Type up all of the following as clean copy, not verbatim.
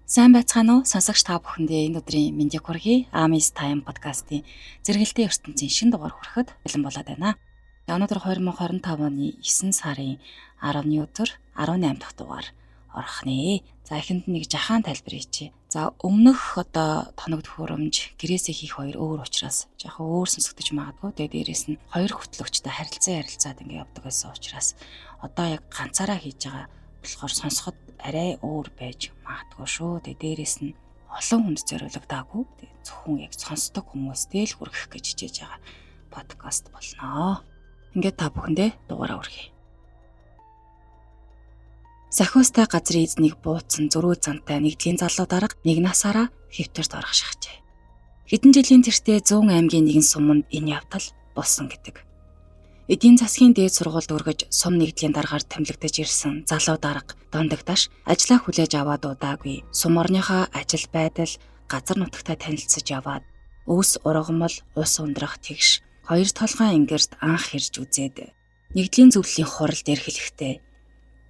Сайн байцгаана уу? Сонсогч та бүхэндээ энэ өдрийн мэндийг хүргэе. Amis Time podcast-ийн зэрэгэлдээ ертөнцийн шинэ дугаар хүрэхэд бэлэн болоод байна. Өнөөдөр 2025 оны 9 сарын 10-ны өдөр 18 дахь дугаар орох нэ. За эхэнд нэг жахан тайлбар хийчихье. За өмнөх тоног төхөөрөмж гэрээсээ хийх хоёр өөр учраас жаахан өөр сонсогдож магадгүй. Тэгээд дээрэс нь хоёр хөтлөгчтэй харилцаад ингэ явдаг байсан учраас одоо яг ганцаараа хийж байгаа болохоор сонсоход арай өөр байж магадгүй шүү. Тэгээд дээрэс нь олон хүнд зориулагдаагүй. Тэгээд зөвхөн яг сонсдог хүмүүстэй л хүргэх гэж хичээж байгаа подкаст болно. Ингээд та бүхэндээ дугаараа хүргэе. Сахиустай газрын эзнийг бууцсан зөрүү зантай нэгдлийн залуу дарга нэг насаараа хэвтэрт орох шахжээ. Хэдэн жилийн тэртээ 100 аймгийн нэгэн суманд энэ явдал болсон гэдэг. Эдийн засгийн дээд сургуульд өргөж сум нэгдлийн даргаар томилогдож ирсэн залуу дарга дондогдаш ажлаа хүлээж аваад удаагүй сум орныхоо ажил байдал газар нутагтай танилцж яваад өвс ургамал ус ундрах тэгш хоёр толгой ингэрт анх ирж үзээд нэгдлийн зөвлөлийн хуралд эрхлэхдээ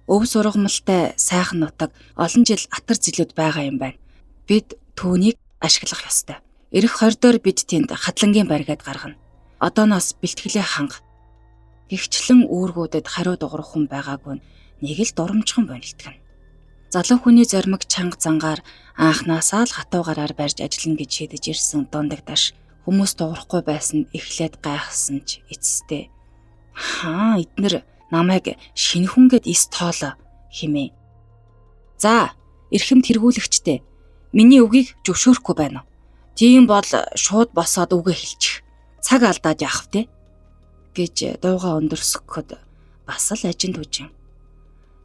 өвс ургамалтай сайхан нутаг олон жил атар зилүүд байгаа юм байна. Бид түүнийг ашиглах ёстой. Ирэх 20 доор бид тэнд хадлангийн баригад гаргана. Одооноос бэлтгэлээ ханга. Гэгчлэн үүргүүдэд хариу дуурах хүн байгаагүй нэг л дурамжхан бонилтгэн. Залуу хүний зоримог чанга зангаар анхнаасаа л хатуу гараар барьж ажиллана гэж шийдэж ирсэн дондогдаш хүмүүс дуурахгүй байсан эхлээд гайхсан ч эцэстээ эднэр намайг шинэ хүн гэд эс тоолоо хэмээн. За, эрхэм тэргүүлэгчтэй миний үгийг зөвшөөрөхгүй байна уу? Тийм бол шууд босоод үгээ хэлчих. Цаг алдаад яах вэ? Гэж дууга өндөрсгөхөд бас л ажинд үжин.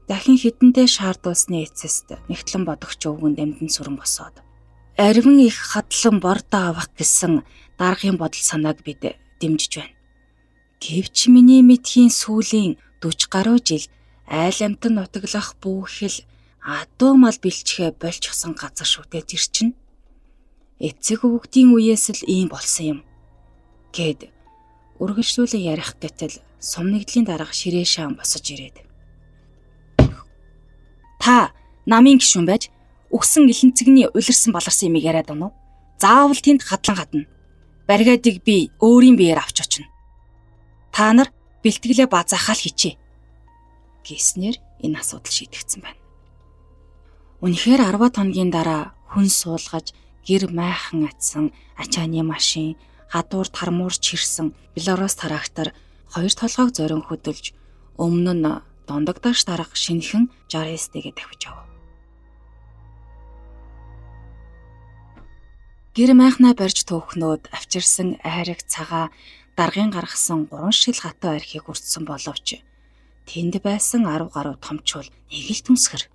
Дахин хідэнтэй шаардуулсны эцэст нэгтлэн бодогч өвгөн дэмдэн сүрэн босоод арвин их хадлан бордоо авах гэсэн даргын бодол санааг бид дэмжиж байна. Гэвч миний мэдхийн сүүлийн 40 гаруй жил айл амтан нутаглах бүхэл адуу мал бэлчгээ болчихсон газар шүтээ тэр чинь. Эцэг өвгдийн үеэс л ийм болсон юм. Гэд үргэлжлүүлэн ярих гэтэл сум нэгдлийн дарга ширээ шаан босож ирээд. Та намын гишүүн байж өгсөн элэнцэгний улирсан баларсан юмыг яриад байна уу? Заавал тэнд хадлан гадна. Баригадыг би өөрийн биеэр авч очино. Та нар бэлтгэлээ базаахаал хичээ гэснээр энэ асуудал шийдэгдсэн байна. Үнэхээр 10 хоногийн дараа хүн суулгаж гэр майхан атсан ачааны машин гадуур тармуурч хэрсэн Беларусь трактор хоёр толгойг зорин хөдөлж өмнө нь дондогдаш дарга шинхэн 69-тэйгээ давхиж авав. Гэр майхнаа барьж төөхнөөд авчирсан айраг цагаа даргын гаргасан 3 шил хатуу архийг үрдсэн боловч тэнд байсан 10 гаруй томчул нэг л түнсгэр.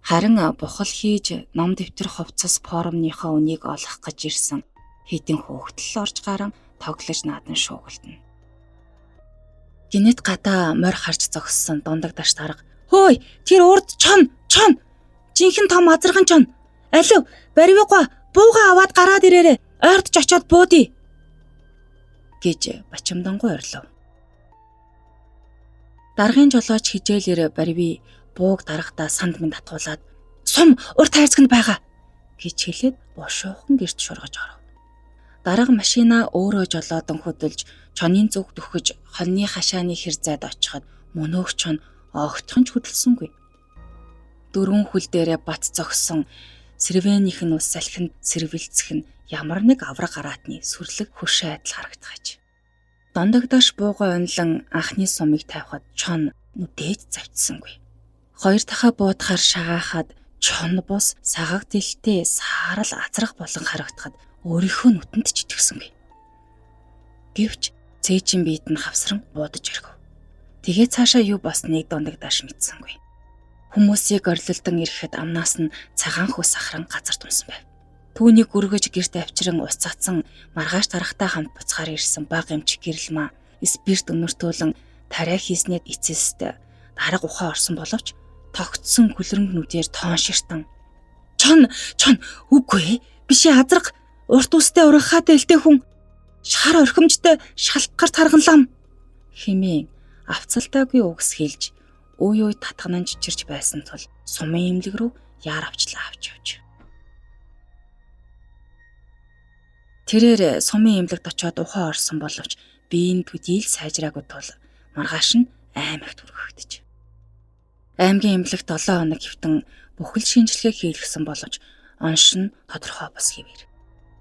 Харин бухал хийж ном дэвтэр хувцас форумныхоо үнийг олох гэж ирсэн хэдэн хөөгтөл орж гарan тоглож наадан шуугилдана. Гинэт гадаа морь харж зогссон дондогдаш дарга "Хөөе, тэр урд чон! Жинхэнэ том азархан чон! Алив, баривгаа бууга аваад гараад ирээрээ. Ойртож очиод буудъя" гэж бачимдангуй орлов. Даргын жолооч хижээлэр барви бууг даргатаа санд минь татгуулаад "Сум урт хайрцагт байгаа" гэж хэлээд бошоохон гэрт шургаж оров. Дарга машинаа өөрөө жолоодон хөдөлж чонын зүг дөхөж хоньны хашааны хэр зайд очиход мөнөөх чон огтхон ч хөдөлсөнгүй. Дөрвөн хөл дээрээ бат зогсон сэрвэнийх нь ус салхинд сэрвэлцэх нь ямар нэг авраг гараатны сүрлэг хөшөө адил харагдаж. Дондогдош бууга онлон анхны сумыг тавихад чон нүдээж завцсангүй. Хоёр дахь буудахаар шагаахад чон бус сагаг дэлтэй саарал азрах болон харагдахад өөрийнхөө нүтэнд ч итгэсэнгүй. Гэвч цээжин биед нь хавсран буудаж өргөв. Тэгээ цаашаа юу босныг дондогдош мэдсэнгүй. Хүмүүсийг орлолдон ирэхэд амнаас нь цагаан хөөс ахран газар тунсан байв. Түүнийг гүргэж гэрт авчиран ус цацсан маргааш тарахтай хамт буцахаар ирсэн баг эмч гэрэлмаа спирт өнөртөөлөн тариа хийснээр эцэст дарга ухаа орсон боловч тогтсон хүлрэнг нүдээр тоон ширтэн чон үгүй биш азраг урт устай урагхаатай элтэй хүн шар орхимжтой шалхгар тарганлам хэмээн авцалтаагүй үгс хэлж үе татганан жичирч байсан тул сумын имлэг рүү яар авчлаа авч явж. Тэрээр сумын эмнэлэгт очиод ухаан орсон боловч биеийн төдийл сайжраагүй тул маргааш нь аймагт хүргэгдэж. Аймгийн эмнэлэгт 7 хоног хэвтэн бүхэл шинжилгээ хийлгэсэн боловч онш нь тодорхой бус хэвээр.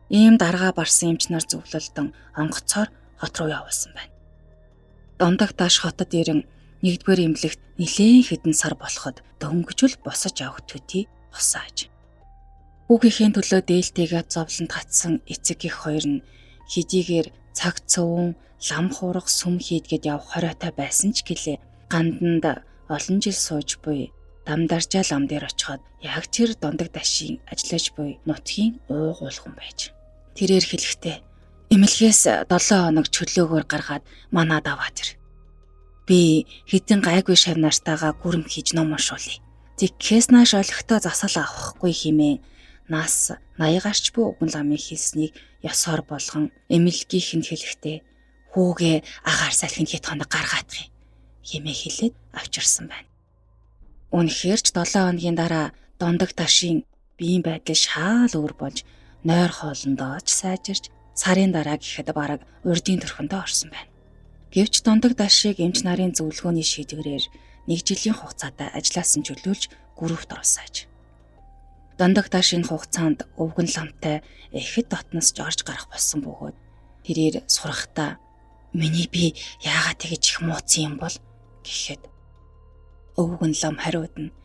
Ийм дарга барсан эмч нар зөвлөлдөн онгоцоор хот руу явуулсан байна. Дундаг тааш хотод ирэн 1-р эмнэлэгт нэлээд хэдэн сар болоход дөнгөжл босож авах төдий хосааж. Хүүгийнхээ төлөө дээлтэйгээ зовлонд гацсан эцэг их хоёр нь хэдийгээр цаг цөвөн лам хуурах сүм хийдгээд явах хориотой байсан ч гэлээ ганданд олон жил сууж буй дамдаржаа лам дээр очиход яг тэр дундаг дашийн ажиллаж буй нутгийн уугуулхан байж. Тэрээр хэлэхдээ эмнэлгээс 7 хоног чөлөөгөөр гаргаад манад аваад ир. Би хэдэн гайгүй шавнартайгаа гүрэм хийж ном уншуулъя. Тэгхээс нааш олигтой засал авахгүй хэмээн нас 80 гарч буй уган ламын хийснийг ёсоор болгон эмнэлгийнх нь хэлэхдээ хүүгээ агаар салхинд хэд хоног гаргаадах юм хэмээн хэлээд авчирсан байна. Үнэхээр ч 7 хоногийн дараа дундаг ташийн биеийн байдал шаал өөр болж нойр хоолндооч сайжирч сарын дараа гэхэд бараг урдын төрхөндөө орсон байна. Гэвч дундаг дашийг эмч нарын зөвлөгөөний шийдвэрээр 1 жилийн хугацаатай ажилласан чөлөөлж гүрүүвт орсааж. Дундаг дашийн хугацаанд өвгөн ламтай ихэд дотносч орж гарах болсон бөгөөд тэрээр сурахтаа миний би яагаад тэгэж их мууцсан юм бол гэхэд өвгөн лам хариуд нь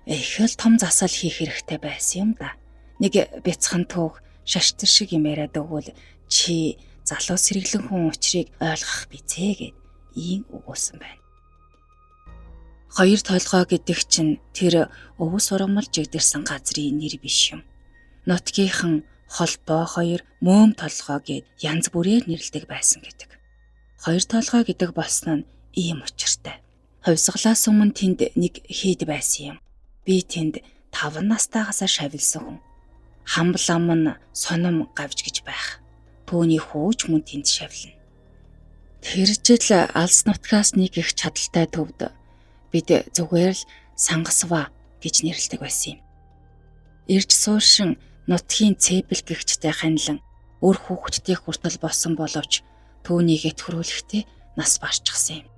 их л том засал хийх хэрэгтэй байсан юм да. Нэг бяцхан түүх шаштар шиг юм яриад өгвөл чи залуу сэргэлэн хүн учрыг ойлгох бизээ гэд ийм өгөөсөн байна. Хоёр толгой гэдэг чинь тэр өвс ургамал жигдэрсэн газрын нэр биш юм. Нутгийнхан холбоо хоёр мөөм толгой гэд янз бүрээр нэрлэдэг байсан гэдэг. Хоёр толгой гэдэг болсон нь ийм учиртай. Хувьсгалаас өмнө тэнд нэг хийд байсан юм. Би тэнд 5 настайгаас шавилсан хүн. Хамблам нь соном гавж гэж байх. Төвний хөөж мөн тэнд шавлна. Тэр жил алс нутгаас нэг их чадaltaй төвд бид зүгээр л сангасва гэж нэрлэдэг байсан юм. Ирж суушин нутгийн цэбэл гэгчтэй ханилан өр хүүхэдтэй хүртэл болсон боловч түүнийг этгрүүлэхдээ нас барчихсан юм.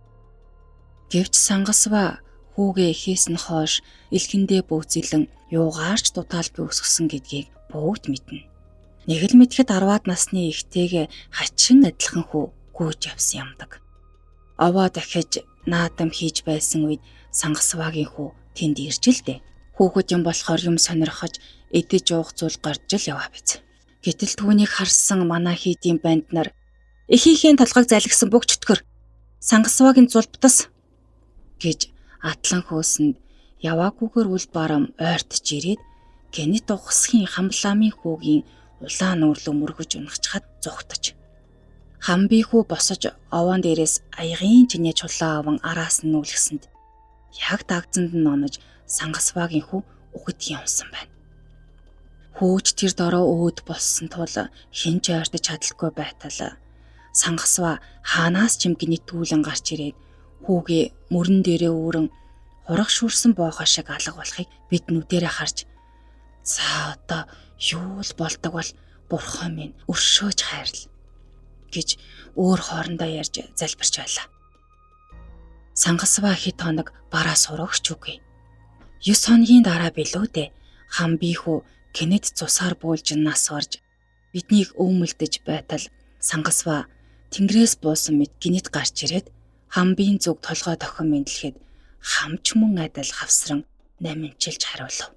Гэвч сангасва хүүгээ ихээс нь хойш элхэндээ бөөцөлөн юугаарч дутаалгүй өсгсөн гэдгийг бүгд мэднэ. Нэг л мэдхэд 10-аад насны ихтэйгээ хачин адилхан хүү гүйж явсан юмдаг. Овоо дахиж наадам хийж байсан үед сангасвагийн хүү тэнд ирж л дээ. Хүүхэд юм болохоор юм сонирхож эдэж уух зүйл гарч л яваа биз. Гэтэл түүнийг харсан манай хийдийн банд нар эхийнхээ толгойг залгсан бүх чөтгөр сангасвагийн зулбтас гэж атлан хөөсөнд яваагүйгээр үл барам ойртож ирээд гэнэт ухсхийн хамбламын хүүгийн улаан нүрлөө мөргөж унахчхад зүгтж. Хамбий хүү босож овоон дээрээс аягын чинээ чулаа аван араас нь нүүлгэсэнд яг дагцанд нь онож сангасвагийн хүү үхэж явсан байна. Хөөж тэр дороо өөд болсон тул хинч ойртож чадалгүй байтал сангасва хаанаас ч юм гинэтүүлэн гарч ирээд хүүгээ мөрөн дээрээ үүрэн хурах шүрсэн боохоо шиг алга болохыг бид нүдэрээ харж за одоо юу л болдог бол бурхан минь өршөөж хайрл гэж өөр хоорондоо ярьж залбирч байлаа. Сангасва хэд хоног бараа сурагч үгүй. 9 хоногийн дараа билүү дээ хамбий хүү кенет цусаар буулж нас орж биднийг өөмөлдөж байтал сангасва тэнгэрээс буусан мэд гинэт гарч ирээд хамбийн зүг толгой дохин мэдлэхэд хамч мөн адил хавсран наминчилж хариулав.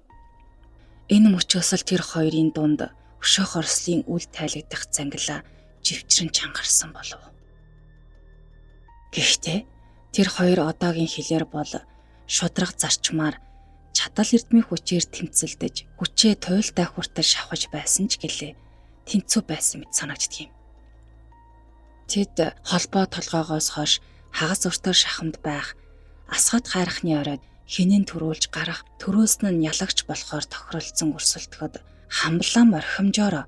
Энэ мөчөөс л тэр хоёрын дунд өшөөх орслын үл тайлагдах зангилаа живчрэн чангарсан болов. Гэхдээ тэр хоёр одоогийн хэлээр бол шудраг зарчмаар чадал эрдмийн хүчээр тэмцэлдэж хүчээ туйлтай хүртэл шавхаж байсан ч гэлээ тэнцүү байсан мэт санагддаг юм. Тэд холбоо толгоогоос хойш хагас өртөр шахамд байх асгат хайрхны оройд хинэн төрүүлж гарах төрөөс нь ялагч болохоор тохиролцсон өрсөлдөхөд хамблам орхимжоор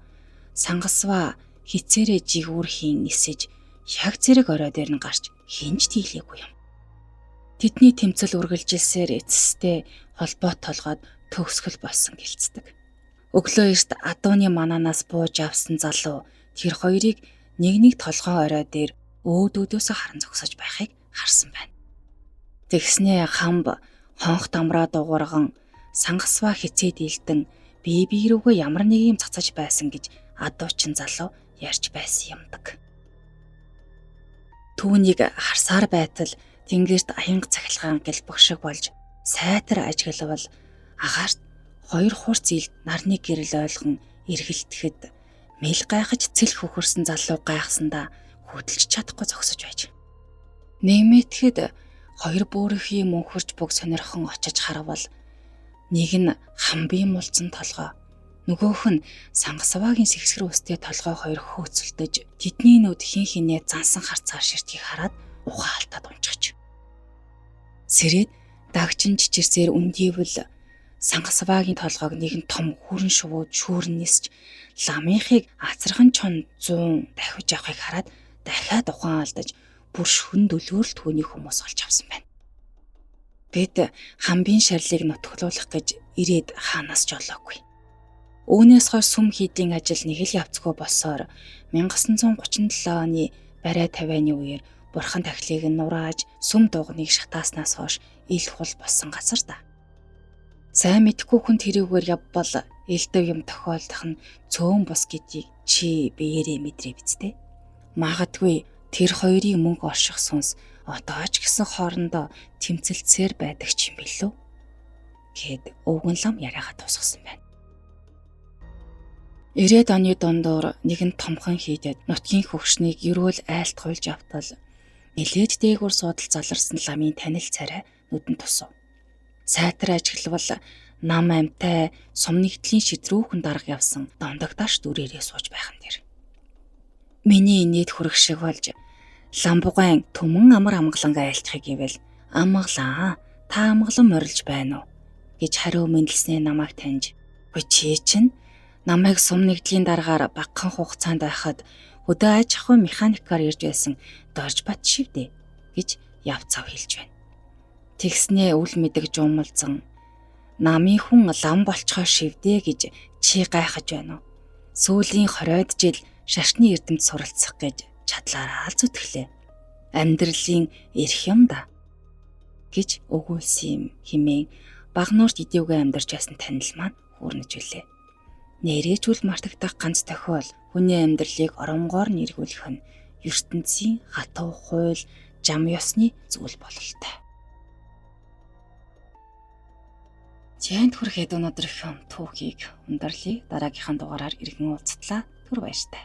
сангасва хицээрээ жигүүрхийн нисэж яг зэрэг орой дээр нь гарч хинж дийлээгүй юм. Тэдний тэмцэл үргэлжилсээр эцэстээ холбоо толгойд төгсгөл болсон гэлцдэг. Өглөө эрт адууны мананаас бууж авсан залуу тэр хоёрыг нэг толгой орой дээр өөдөөдөөсөө харан зогсож байхыг харсан байна. Тэгснээ хамб хонх дамраа дугуйрган сангасваа хицээд илтэн бие рүүгээ ямар нэг юм цацаж байсан гэж адуучин залуу ярьж байсан юмдаг. Түүнийг харсаар байтал тэнгэрт аянга цахилгаан гэлбэх шиг болж сайтар ажиглавал агаарт хоёр хурц ил нарны гэрэл ойлгон эргэлтэхэд мэл гайхаж цэл хөхөрсөн залуу гайхсандаа хөдөлж чадахгүй зогсож байж. Нэмэтгэд хоёр бүөрийнхээ мөнхөрч бүг сонирхон очиж харвал нэг нь хамбын мулцсан толгой, нөгөөх нь сангасваагийн сэгсгэр үстэй толгой хоёр хөөцөлдөж тэдний нүд хин хинээ зансан харцаар ширтгийг хараад ухаалтаад унчихж. Сэрээд дагчин чичирсээр үндийвэл сангасваагийн толгойг нэгэн том хүрэн шувууд шүүрэн нисч ламынхыг ацархан чон 100 давхиж авахыг хараад дахиад ухаан алдаж бүр шүн дөлөөрл түүний хүмүүс олж авсан байна. Бид хамбын шарлыг нутглуулах гэж ирээд хаанаас ч олоогүй. Үүнээс хойш сүм хийдийн ажил нэг л явцгүй болсоор 1937 оны барай тавианы үеэр бурхан тахлыг нурааж сүм дуганыг шатааснаас хойш ил хул болсон газар да. Сайн мэдхгүй хүн тэрүүгээр явбал элдэв юм тохиолдох нь цөөн бус гэдгийг чи биеэрээ мэдрээ биз дээ. Магадгүй тэр хоёрын мөнгө орших сүнс одоо ч гэсэн хоорондоо тэмцэлцээр байдаг ч юм билүү гэд өвгөн лам яриагаа тусгасан байна. 90-ад оны дундуур нэгэн томхон хийдэд нутгийн хөгшнийг ерөөл айлт хуйлж автал нэлээд дээгүүр суудал заларсан ламын танил царай нүдэнд тусав. Сайтар ажиглавал нам амтай сум нэгдлийн шидрүүхэн дарга явсан дондогдаш дүрээрээ сууж байх нь тэр. Миний инээд хүрэх шиг болж ламбугайн түмэн амар амгалангаа айлтхыг ивэл амгалаа та амгалан морилж байна уу гэж хариу мэндэлснээ намайг таньж "Хөө чи чинь намайг сум нэгдлийн дараагаар багахан хугацаанд байхад хөдөө аж ахуй механикаар ирж байсан дорж бат шивдэ" гэж явцав хэлж байна. Тэгснээ үл мэдэг жуумалзан "Намын хүн лам болцохоо шивдэ гэж чи гайхаж байна уу? Сүүлийн 20-од жил шашны эрдэмт суралцах гэж чадлаараа л зүтгэлээ. Амьдралын эрх юм да" гэж өгүүлсэн юм хэмээн багнуурт идэвгүй амьдарч байсан танил маань хүрнэж билээ. Нэрээч үл мартагдах ганц тохиол хүний амьдралыг оронгоор нэргүүлэх нь ертөнцийн хатуу хууль зам ёсны зүйл бололтой. Зянд хүрэх хэд өнөөдрийнх түүхийг өндөрлөе. Дараагийнхаа дугаараар иргэн уулзтлаа. Түр баяртай.